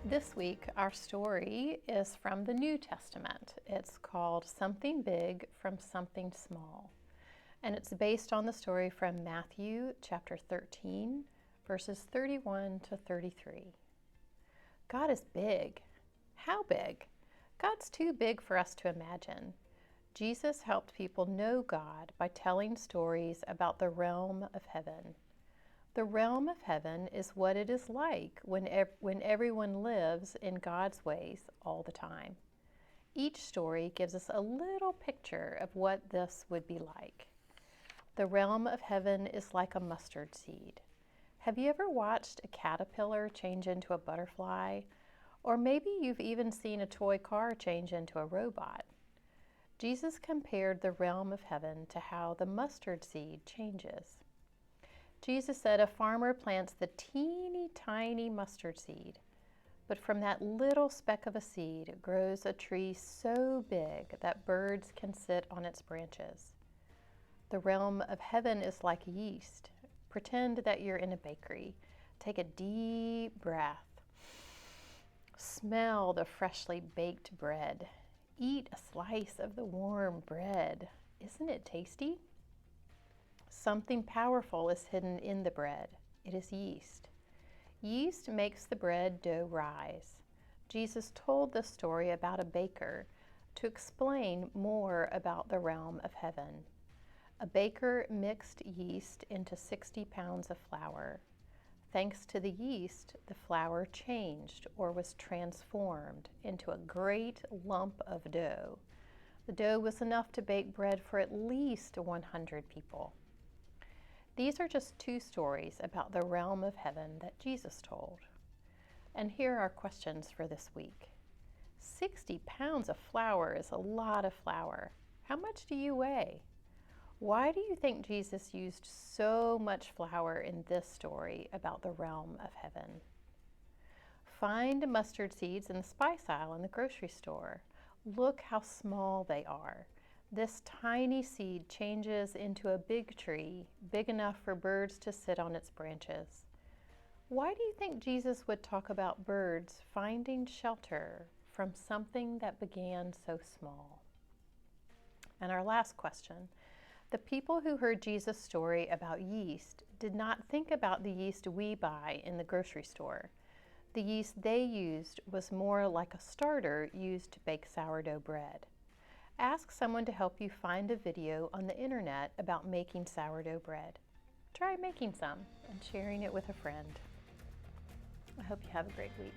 This week, our story is from the New Testament. It's called Something Big from Something Small. And it's based on the story from Matthew chapter 13, verses 31 to 33. God is big. How big? God's too big for us to imagine. Jesus helped people know God by telling stories about the realm of heaven. The realm of heaven is what it is like when everyone lives in God's ways all the time. Each story gives us a little picture of what this would be like. The realm of heaven is like a mustard seed. Have you ever watched a caterpillar change into a butterfly? Or maybe you've even seen a toy car change into a robot. Jesus compared the realm of heaven to how the mustard seed changes. Jesus said a farmer plants the teeny tiny mustard seed, but from that little speck of a seed grows a tree so big that birds can sit on its branches. The realm of heaven is like yeast. Pretend that you're in a bakery. Take a deep breath. Smell the freshly baked bread. Eat a slice of the warm bread. Isn't it tasty? Something powerful is hidden in the bread. It is yeast. Yeast makes the bread dough rise. Jesus told this story about a baker to explain more about the realm of heaven. A baker mixed yeast into 60 pounds of flour. Thanks to the yeast, the flour changed or was transformed into a great lump of dough. The dough was enough to bake bread for at least 100 people. These are just two stories about the realm of heaven that Jesus told. And here are questions for this week. 60 pounds of flour is a lot of flour. How much do you weigh? Why do you think Jesus used so much flour in this story about the realm of heaven? Find mustard seeds in the spice aisle in the grocery store. Look how small they are. This tiny seed changes into a big tree, big enough for birds to sit on its branches. Why do you think Jesus would talk about birds finding shelter from something that began so small? And our last question. The people who heard Jesus' story about yeast did not think about the yeast we buy in the grocery store. The yeast they used was more like a starter used to bake sourdough bread. Ask someone to help you find a video on the internet about making sourdough bread. Try making some and sharing it with a friend. I hope you have a great week.